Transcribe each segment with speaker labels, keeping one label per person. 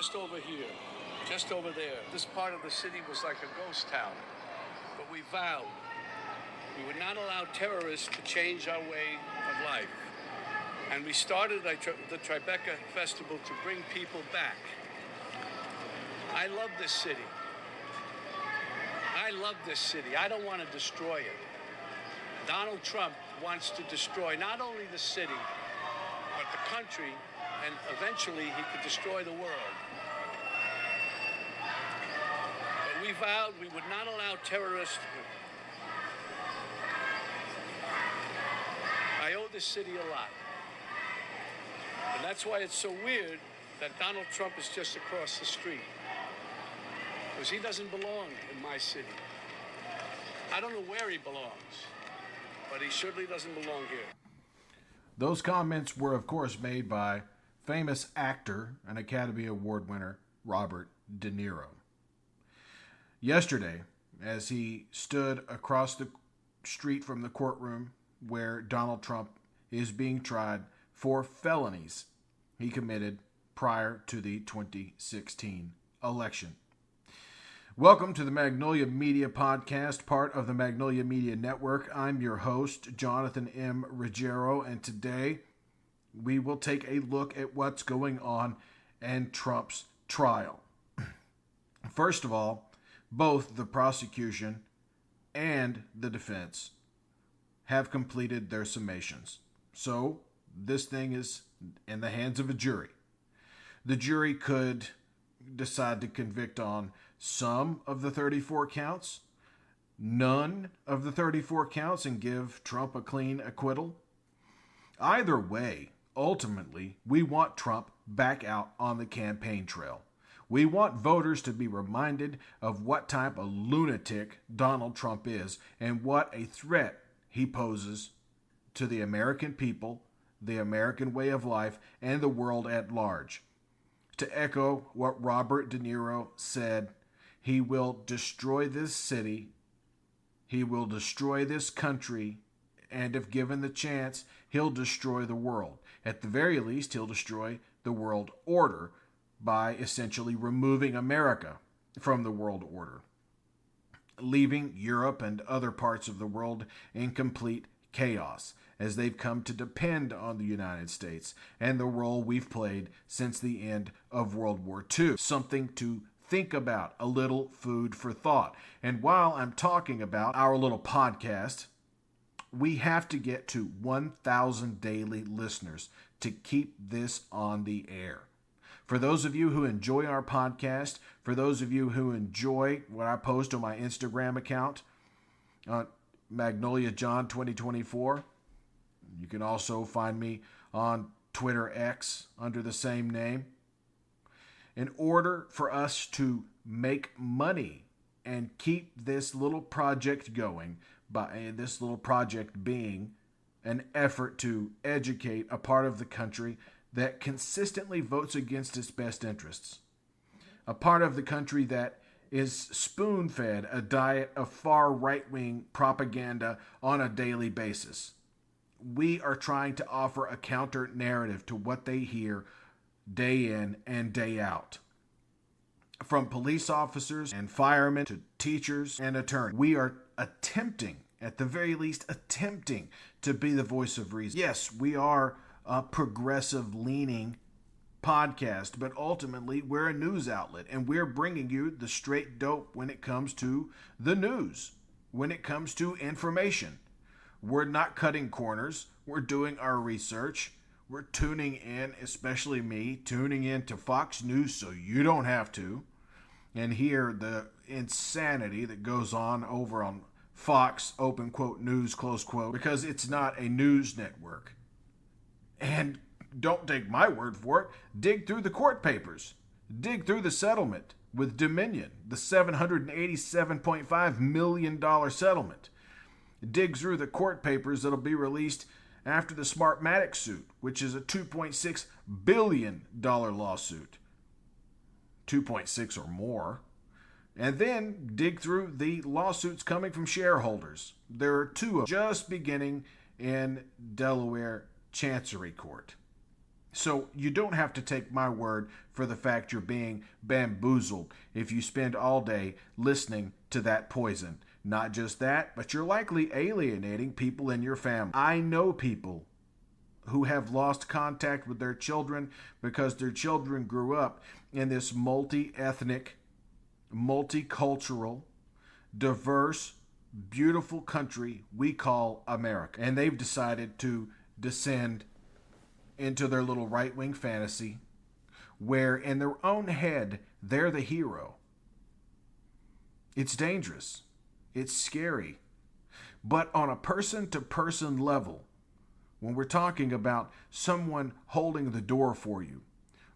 Speaker 1: Just over here, just over there. This part of the city was like a ghost town. But we vowed we would not allow terrorists to change our way of life. And we started the Tribeca Festival to bring people back. I love this city. I love this city. I don't want to destroy it. Donald Trump wants to destroy not only the city, but the country, and eventually he could destroy the world. But we vowed we would not allow terrorists. I owe this city a lot. And that's why it's so weird that Donald Trump is just across the street. Because he doesn't belong in my city. I don't know where he belongs, but he surely doesn't belong here.
Speaker 2: Those comments were, of course, made by famous actor and Academy Award winner Robert De Niro. Yesterday, as he stood across the street from the courtroom where Donald Trump is being tried for felonies he committed prior to the 2016 election. Welcome to the Magnolia Media Podcast, part of the Magnolia Media Network. I'm your host, Jonathan M. Ruggiero, and today we will take a look at what's going on in Trump's trial. First of all, both the prosecution and the defense have completed their summations. So, this thing is in the hands of a jury. The jury could decide to convict on some of the 34 counts, none of the 34 counts, and give Trump a clean acquittal. Either way, ultimately, we want Trump back out on the campaign trail. We want voters to be reminded of what type of lunatic Donald Trump is and what a threat he poses to the American people, the American way of life, and the world at large. To echo what Robert De Niro said, he will destroy this city, he will destroy this country, and if given the chance, he'll destroy the world. At the very least, he'll destroy the world order by essentially removing America from the world order, leaving Europe and other parts of the world in complete chaos, as they've come to depend on the United States and the role we've played since the end of World War II. Something to think about, a little food for thought. And while I'm talking about our little podcast, we have to get to 1,000 daily listeners to keep this on the air. For those of you who enjoy our podcast, for those of you who enjoy what I post on my Instagram account, Magnolia John 2024, you can also find me on Twitter X under the same name. In order for us to make money and keep this little project going, by this little project being an effort to educate a part of the country that consistently votes against its best interests, a part of the country that is spoon-fed a diet of far right-wing propaganda on a daily basis. We are trying to offer a counter-narrative to what they hear day in and day out. From police officers and firemen to teachers and attorneys, we are attempting, at the very least, attempting to be the voice of reason. Yes, we are a progressive-leaning podcast, but ultimately we're a news outlet, and we're bringing you the straight dope when it comes to the news, when it comes to information. We're not cutting corners. We're doing our research. We're tuning in, especially me, tuning in to Fox News so you don't have to, and hear the insanity that goes on over on Fox, open quote, news, close quote, because it's not a news network. And don't take my word for it. Dig through the court papers. Dig through the settlement with Dominion, the $787.5 million settlement. Dig through the court papers that'll be released after the Smartmatic suit, which is a $2.6 billion lawsuit. 2.6 or more. And then dig through the lawsuits coming from shareholders. There are two of them just beginning in Delaware Chancery Court. So you don't have to take my word for the fact you're being bamboozled if you spend all day listening to that poison. Not just that, but you're likely alienating people in your family. I know people who have lost contact with their children because their children grew up in this multi-ethnic, multicultural, diverse, beautiful country we call America. And they've decided to descend into their little right-wing fantasy where in their own head they're the hero. It's dangerous. It's scary. But on a person-to-person level, when we're talking about someone holding the door for you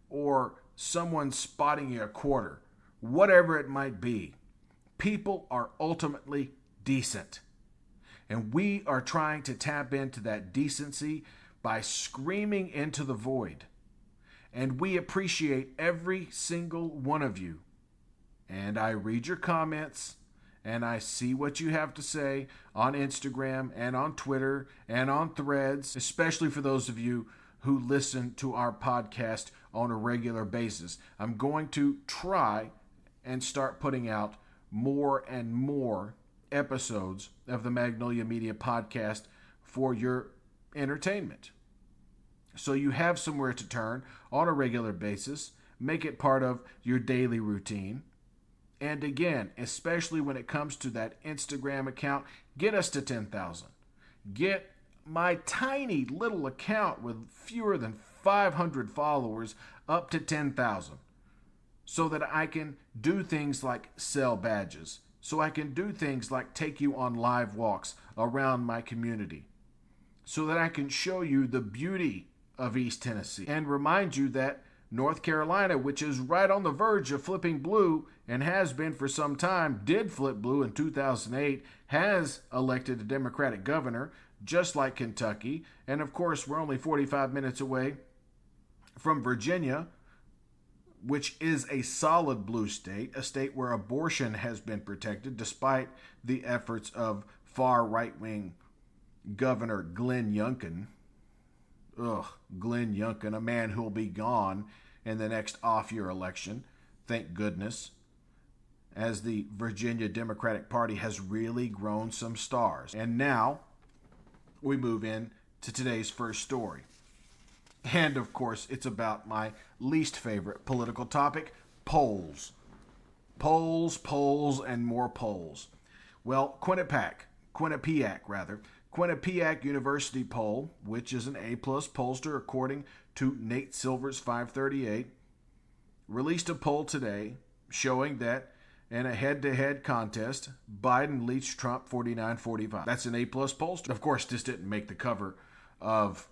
Speaker 2: or someone spotting you a quarter, whatever it might be, people are ultimately decent. And we are trying to tap into that decency by screaming into the void. And we appreciate every single one of you. And I read your comments, and I see what you have to say on Instagram and on Twitter and on Threads, especially for those of you who listen to our podcast on a regular basis. I'm going to try and start putting out more and more episodes of the Magnolia Media Podcast for your entertainment. So you have somewhere to turn on a regular basis. Make it part of your daily routine. And again, especially when it comes to that Instagram account, get us to 10,000. Get my tiny little account with fewer than 500 followers up to 10,000. So that I can do things like sell badges. So I can do things like take you on live walks around my community. So that I can show you the beauty of East Tennessee and remind you that North Carolina, which is right on the verge of flipping blue and has been for some time, did flip blue in 2008, has elected a Democratic governor, just like Kentucky. And of course, we're only 45 minutes away from Virginia, which is a solid blue state, a state where abortion has been protected despite the efforts of far right-wing Governor Glenn Youngkin. Glenn Youngkin, a man who'll be gone in the next off-year election. Thank goodness. As the Virginia Democratic Party has really grown some stars. And now we move in to today's first story. And of course, it's about my least favorite political topic, polls. Polls, and more polls. Well, Quinnipiac University poll, which is an A-plus pollster according to Nate Silver's 538, released a poll today showing that in a head-to-head contest, Biden leads Trump 49-45. That's an A-plus pollster. Of course, this didn't make the cover of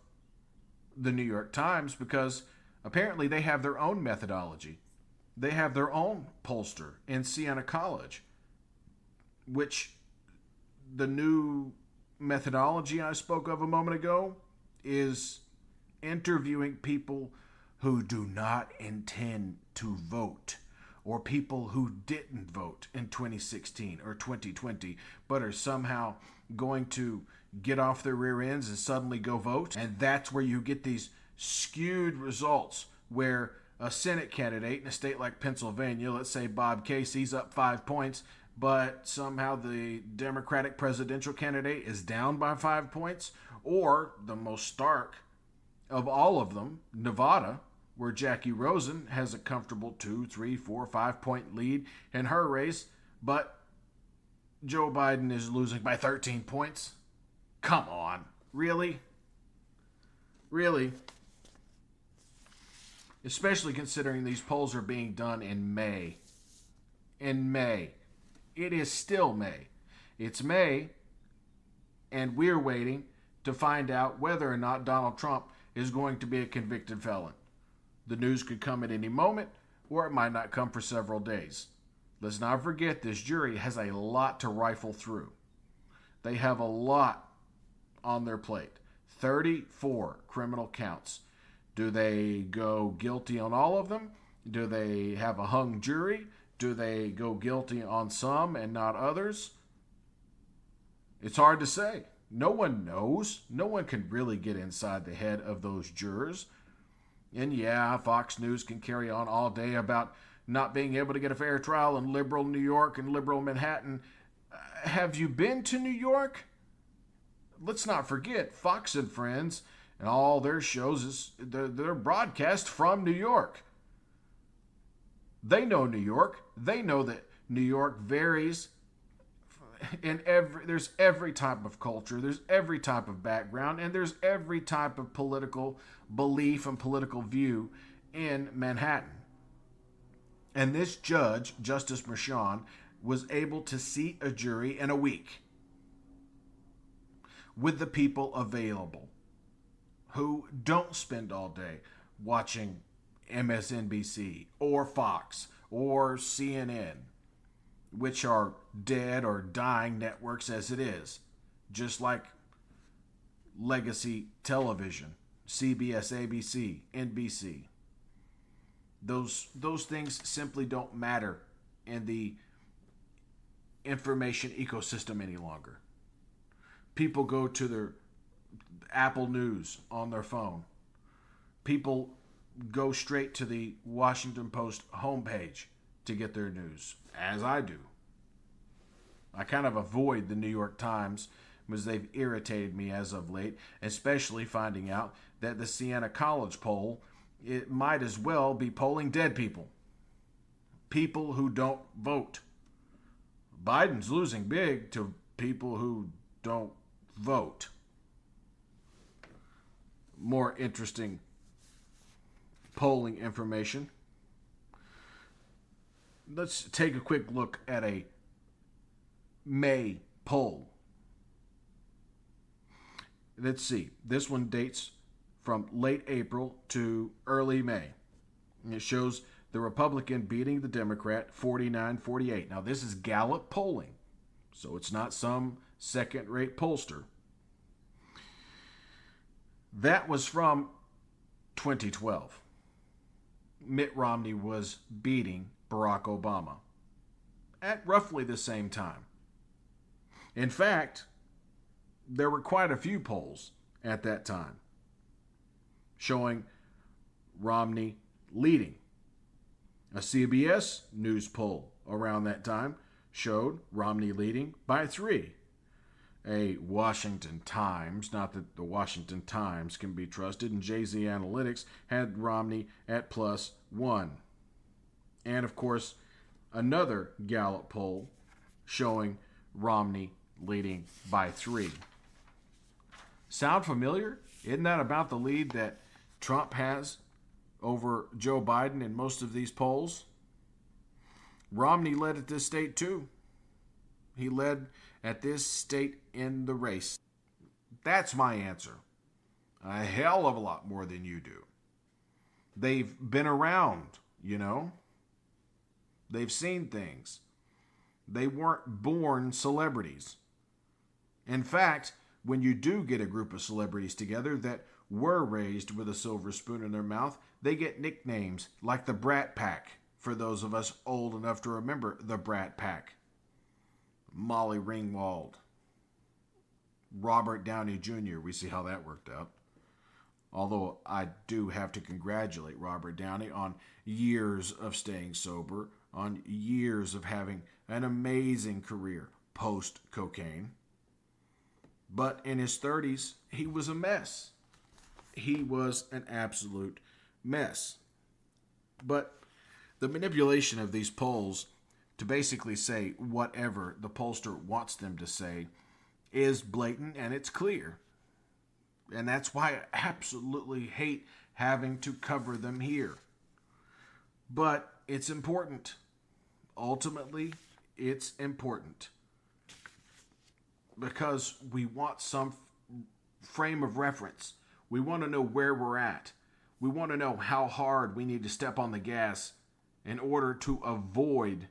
Speaker 2: the New York Times because apparently they have their own methodology. They have their own pollster in Siena College, which the new methodology I spoke of a moment ago is interviewing people who do not intend to vote or people who didn't vote in 2016 or 2020 but are somehow going to get off their rear ends and suddenly go vote. And that's where you get these skewed results where a Senate candidate in a state like Pennsylvania, let's say Bob Casey's up 5 points, but somehow the Democratic presidential candidate is down by 5 points. Or the most stark of all of them, Nevada, where Jackie Rosen has a comfortable 2, 3, 4, 5 point lead in her race, but Joe Biden is losing by 13 points. Come on. Really? Really? Especially considering these polls are being done in May. In May. It is still May. It's May, and we're waiting to find out whether or not Donald Trump is going to be a convicted felon. The news could come at any moment, or it might not come for several days. Let's not forget this jury has a lot to rifle through. They have a lot on their plate. 34 criminal counts. Do they go guilty on all of them? Do they have a hung jury? Do they go guilty on some and not others? It's hard to say. No one knows. No one can really get inside the head of those jurors. And yeah, Fox News can carry on all day about not being able to get a fair trial in liberal New York and liberal Manhattan. Have you been to New York? Let's not forget Fox and Friends and all their shows they're broadcast from New York. They know New York. They know that New York varies there's every type of culture, there's every type of background, and there's every type of political belief and political view in Manhattan. And this judge, Justice Merchan, was able to seat a jury in a week with the people available who don't spend all day watching MSNBC or Fox or CNN, which are dead or dying networks as it is, just like legacy television, CBS, ABC, NBC. Those things simply don't matter in the information ecosystem any longer. People go to their Apple News on their phone. People go straight to the Washington Post homepage to get their news, as I do. I kind of avoid the New York Times because they've irritated me as of late, especially finding out that the Siena College poll, it might as well be polling dead people. People who don't vote. Biden's losing big to people who don't vote. More interesting polling information. Let's take a quick look at a May poll. Let's see. This one dates from late April to early May. And it shows the Republican beating the Democrat 49-48. Now, this is Gallup polling, so it's not some second-rate pollster. That was from 2012. Mitt Romney was beating Barack Obama at roughly the same time. In fact, there were quite a few polls at that time showing Romney leading. A CBS News poll around that time showed Romney leading by 3. A Washington Times, not that the Washington Times can be trusted, and JZ Analytics had Romney at +1. And of course, another Gallup poll showing Romney leading by 3. Sound familiar? Isn't that about the lead that Trump has over Joe Biden in most of these polls? Romney led at this state too. He led at this state in the race. That's my answer. A hell of a lot more than you do. They've been around, you know. They've seen things. They weren't born celebrities. In fact, when you do get a group of celebrities together that were raised with a silver spoon in their mouth, they get nicknames like the Brat Pack, for those of us old enough to remember the Brat Pack. Molly Ringwald, Robert Downey Jr., we see how that worked out. Although I do have to congratulate Robert Downey on years of staying sober, on years of having an amazing career post-cocaine. But in his 30s, he was a mess. He was an absolute mess. But the manipulation of these polls to basically say whatever the pollster wants them to say is blatant and it's clear. And that's why I absolutely hate having to cover them here. But it's important. Ultimately, it's important. Because we want some frame of reference. We want to know where we're at. We want to know how hard we need to step on the gas in order to avoid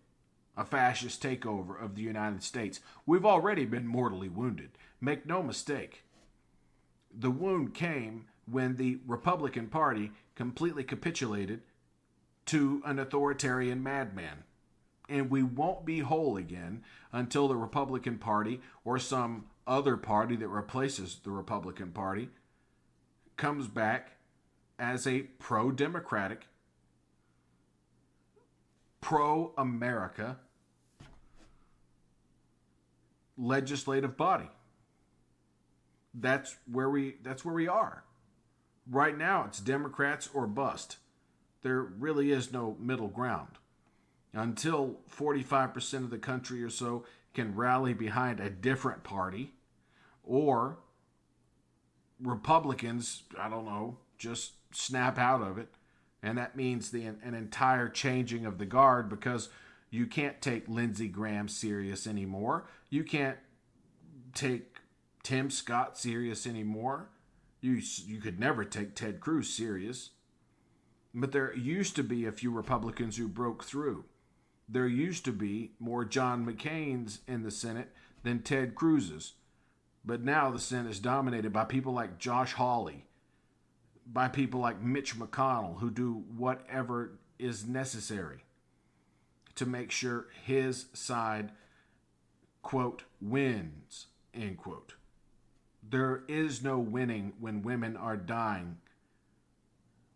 Speaker 2: a fascist takeover of the United States. We've already been mortally wounded. Make no mistake. The wound came when the Republican Party completely capitulated to an authoritarian madman. And we won't be whole again until the Republican Party or some other party that replaces the Republican Party comes back as a pro-democratic, pro-America legislative body. That's where we are. Right now it's Democrats or bust. There really is no middle ground. Until 45% of the country or so can rally behind a different party, or Republicans, I don't know, just snap out of it. And that means an entire changing of the guard, because you can't take Lindsey Graham serious anymore. You can't take Tim Scott serious anymore. You could never take Ted Cruz serious. But there used to be a few Republicans who broke through. There used to be more John McCain's in the Senate than Ted Cruz's. But now the Senate is dominated by people like Josh Hawley, by people like Mitch McConnell, who do whatever is necessary to make sure his side, quote, wins, end quote. There is no winning when women are dying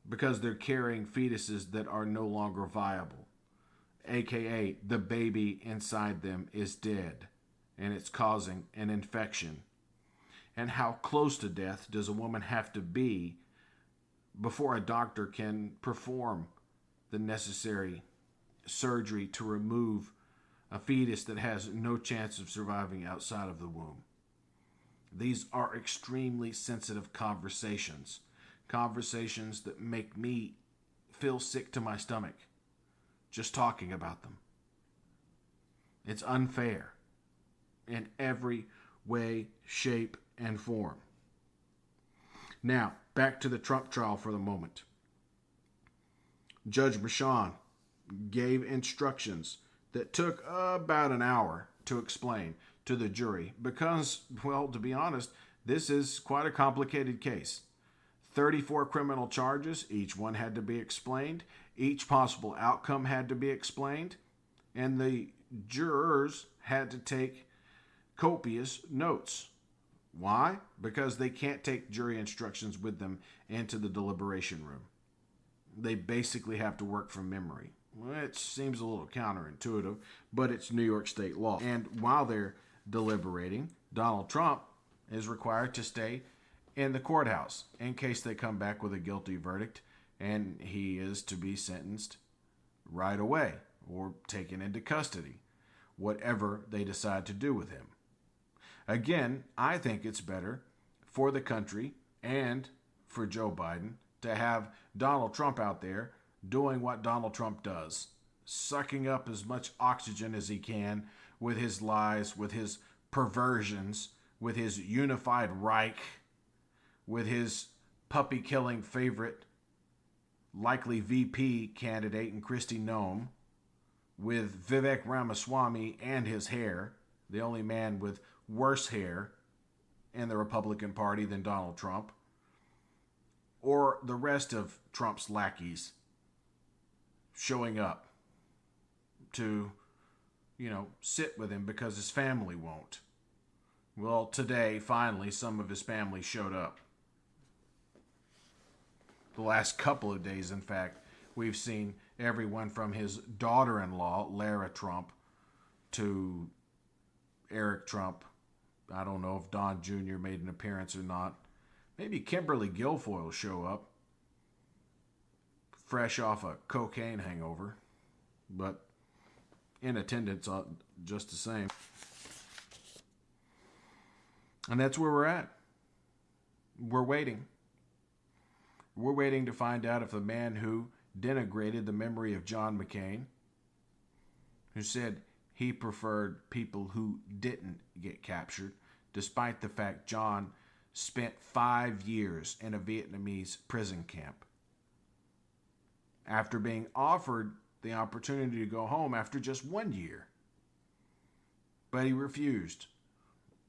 Speaker 2: because they're carrying fetuses that are no longer viable, aka the baby inside them is dead and it's causing an infection. And how close to death does a woman have to be before a doctor can perform the necessary surgery to remove a fetus that has no chance of surviving outside of the womb? These are extremely sensitive conversations that make me feel sick to my stomach just talking about them. It's unfair in every way, shape, and form. Now, back to the Trump trial for the moment. Judge Merchan gave instructions that took about an hour to explain to the jury because, well, to be honest, this is quite a complicated case. 34 criminal charges, each one had to be explained. Each possible outcome had to be explained. And the jurors had to take copious notes. Why? Because they can't take jury instructions with them into the deliberation room. They basically have to work from memory. It seems a little counterintuitive, but it's New York state law. And while they're deliberating, Donald Trump is required to stay in the courthouse in case they come back with a guilty verdict, and he is to be sentenced right away or taken into custody, whatever they decide to do with him. Again, I think it's better for the country and for Joe Biden to have Donald Trump out there doing what Donald Trump does, sucking up as much oxygen as he can with his lies, with his perversions, with his unified Reich, with his puppy-killing favorite, likely VP candidate in Kristi Noem, with Vivek Ramaswamy and his hair, the only man with worse hair in the Republican Party than Donald Trump, or the rest of Trump's lackeys showing up to, sit with him because his family won't. Well, today, finally, some of his family showed up. The last couple of days, in fact, we've seen everyone from his daughter-in-law, Lara Trump, to Eric Trump. I don't know if Don Jr. made an appearance or not. Maybe Kimberly Guilfoyle will show up, fresh off a cocaine hangover, but in attendance just the same. And that's where we're at. We're waiting. We're waiting to find out if the man who denigrated the memory of John McCain, who said he preferred people who didn't get captured, despite the fact John spent 5 years in a Vietnamese prison camp, after being offered the opportunity to go home after just 1 year. But he refused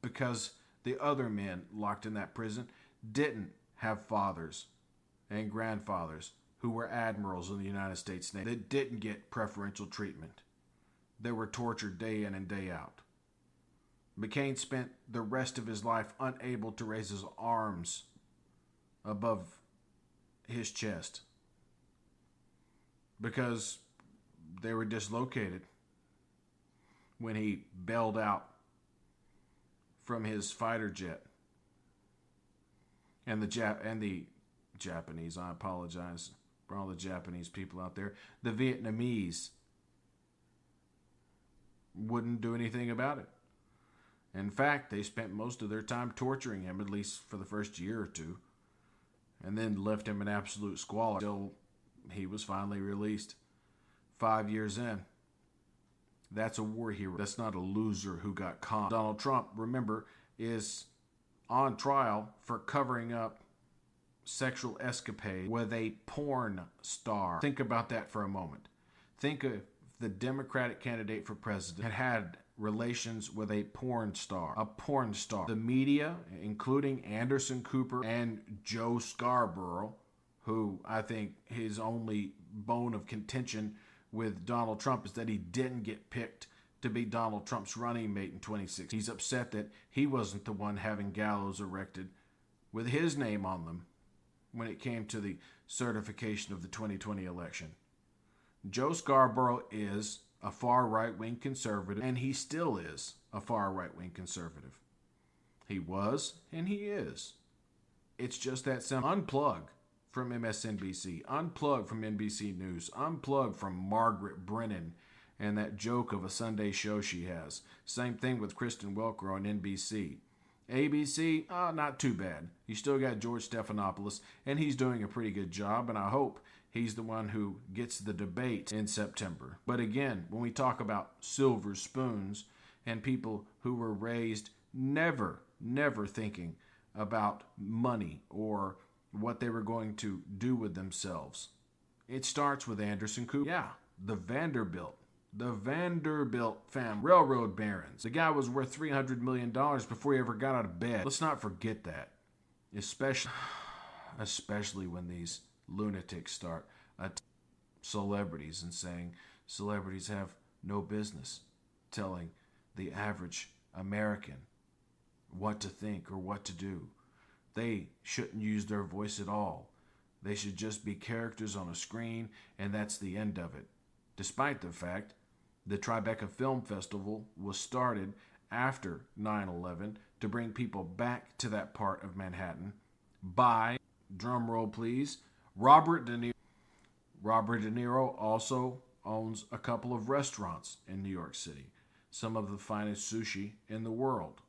Speaker 2: because the other men locked in that prison didn't have fathers and grandfathers who were admirals in the United States Navy that didn't get preferential treatment. They were tortured day in and day out. McCain spent the rest of his life unable to raise his arms above his chest because they were dislocated when he bailed out from his fighter jet. And the Japanese, I apologize for all the Japanese people out there, the Vietnamese wouldn't do anything about it. In fact, they spent most of their time torturing him, at least for the first year or two, and then left him in absolute squalor until he was finally released 5 years in. That's a war hero. That's not a loser who got caught. Donald Trump, remember, is on trial for covering up sexual escapade with a porn star. Think about that for a moment. Think of the Democratic candidate for president had relations with a porn star. A porn star. The media, including Anderson Cooper and Joe Scarborough, who I think his only bone of contention with Donald Trump is that he didn't get picked to be Donald Trump's running mate in 2016. He's upset that he wasn't the one having gallows erected with his name on them when it came to the certification of the 2020 election. Joe Scarborough is a far right-wing conservative, and he still is a far right-wing conservative. He was, and he is. It's just that simple. Unplug from MSNBC, unplug from NBC News, unplug from Margaret Brennan and that joke of a Sunday show she has. Same thing with Kristen Welker on NBC. ABC, not too bad. You still got George Stephanopoulos, and he's doing a pretty good job, and I hope he's the one who gets the debate in September. But again, when we talk about silver spoons and people who were raised never thinking about money or what they were going to do with themselves, it starts with Anderson Cooper. Yeah, the Vanderbilt family, railroad barons. The guy was worth $300 million before he ever got out of bed. Let's not forget that, especially when these lunatics start celebrities and saying celebrities have no business telling the average American what to think or what to do. They shouldn't use their voice at all. They should just be characters on a screen, and that's the end of it. Despite the fact the Tribeca Film Festival was started after 9/11 to bring people back to that part of Manhattan by, drumroll please, Robert De Niro. Robert De Niro also owns a couple of restaurants in New York City, some of the finest sushi in the world.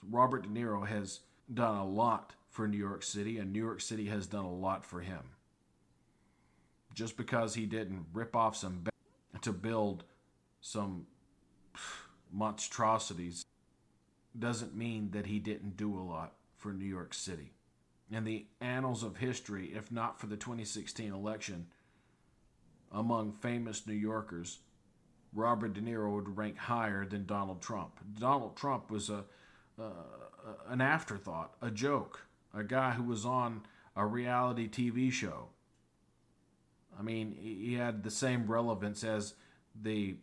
Speaker 2: Robert De Niro has done a lot for New York City, and New York City has done a lot for him. Just because he didn't rip off some to build some monstrosities doesn't mean that he didn't do a lot for New York City. In the annals of history, if not for the 2016 election, among famous New Yorkers, Robert De Niro would rank higher than Donald Trump. Donald Trump was an afterthought, a joke, a guy who was on a reality TV show. I mean, he had the same relevance as the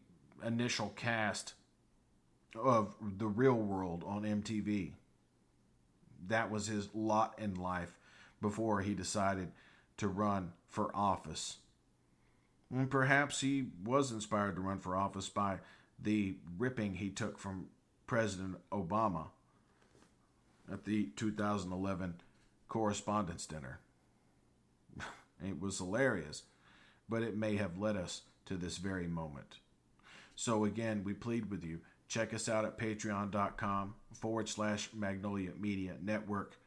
Speaker 2: initial cast of The Real World on MTV. That was his lot in life before he decided to run for office. And perhaps he was inspired to run for office by the ripping he took from President Obama at the 2011 Correspondents' Dinner. It was hilarious, but it may have led us to this very moment. So again, we plead with you. Check us out at patreon.com/Magnolia Media Network.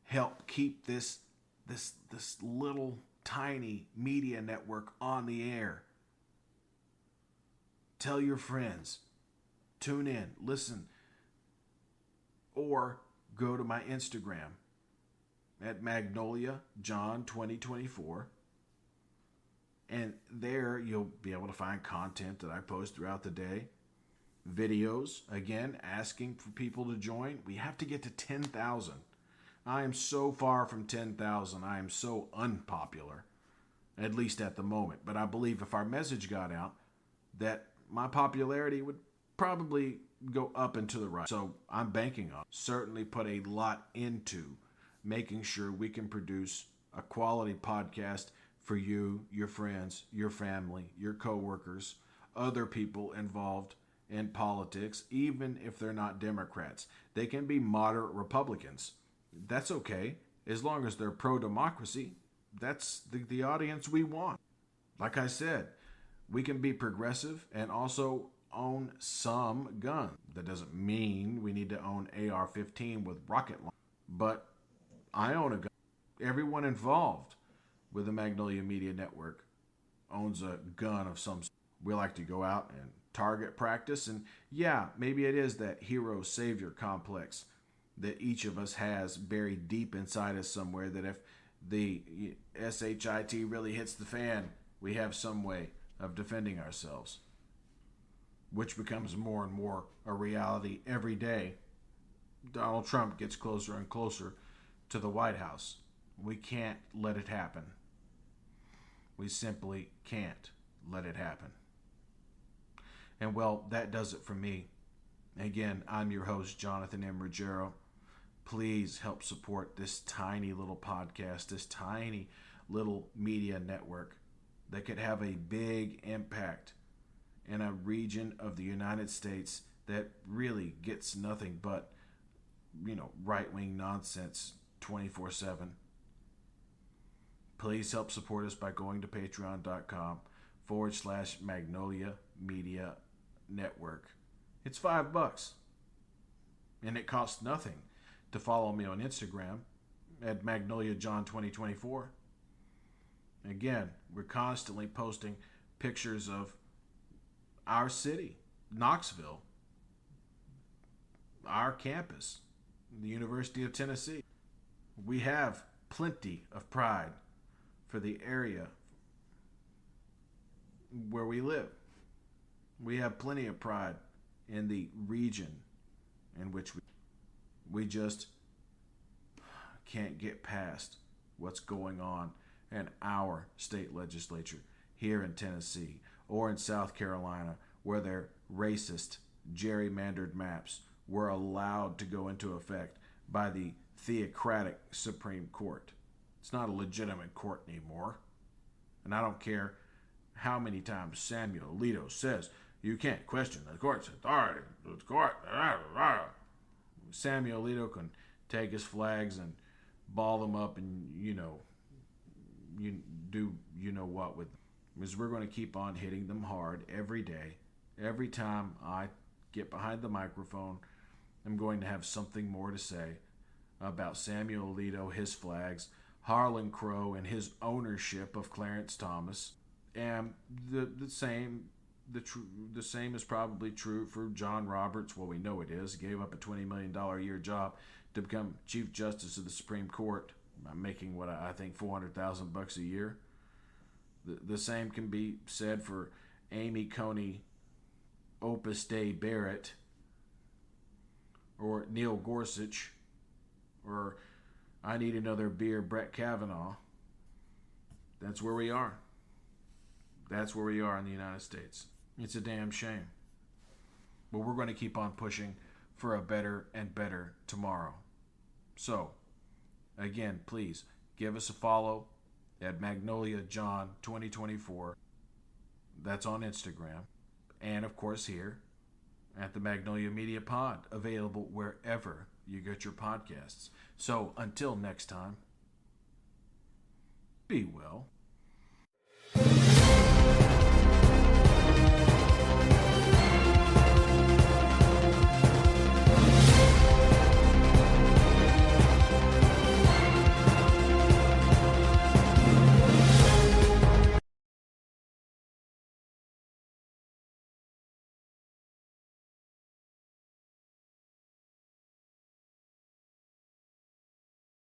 Speaker 2: Help keep this little tiny media network on the air. Tell your friends. Tune in, listen, or go to my Instagram at Magnolia John 2024. And there you'll be able to find content that I post throughout the day. Videos, again, asking for people to join. We have to get to 10,000. I am so far from 10,000. I am so unpopular, at least at the moment. But I believe if our message got out, that my popularity would probably go up and to the right. So I'm banking on. Certainly put a lot into making sure we can produce a quality podcast for you, your friends, your family, your coworkers, other people involved in politics, even if they're not Democrats. They can be moderate Republicans. That's okay, as long as they're pro-democracy. That's the audience we want. Like I said, we can be progressive and also own some gun. That doesn't mean we need to own AR-15 with rocket launcher. But I own a gun. Everyone involved with the Magnolia Media Network owns a gun of some sort. We like to go out and target practice, and yeah, maybe it is that hero savior complex that each of us has buried deep inside us somewhere, that if the SHIT really hits the fan, we have some way of defending ourselves, which becomes more and more a reality every day. Donald Trump gets closer and closer to the White House. We can't let it happen. We simply can't let it happen. And well, that does it for me. Again, I'm your host, Jonathan M. Ruggiero. Please help support this tiny little podcast, this tiny little media network that could have a big impact in a region of the United States that really gets nothing but, right-wing nonsense 24/7. Please help support us by going to patreon.com/Magnolia Media Network. It's $5, and it costs nothing to follow me on Instagram at MagnoliaJohn2024. Again, we're constantly posting pictures of our city, Knoxville, our campus, the University of Tennessee. We have plenty of pride for the area where we live. We have plenty of pride in the region in which we just can't get past what's going on in our state legislature here in Tennessee or in South Carolina, where their racist, gerrymandered maps were allowed to go into effect by the theocratic Supreme Court. It's not a legitimate court anymore. And I don't care how many times Samuel Alito says, you can't question the court's authority. The court. Samuel Alito can take his flags and ball them up and, you do what with them. Because we're going to keep on hitting them hard every day. Every time I get behind the microphone, I'm going to have something more to say about Samuel Alito, his flags, Harlan Crow, and his ownership of Clarence Thomas. And the same is probably true for John Roberts. Well, we know it is. He gave up a $20 million a year job to become Chief Justice of the Supreme Court, making what I think $400,000 a year. The same can be said for Amy Coney Opus Dei Barrett, or Neil Gorsuch, or I Need Another Beer Brett Kavanaugh. That's where we are. That's where we are in the United States. It's a damn shame. But we're going to keep on pushing for a better and better tomorrow. So, again, please give us a follow at Magnolia John 2024. That's on Instagram. And, of course, here at the Magnolia Media Pod, available wherever you get your podcasts. So, until next time, be well.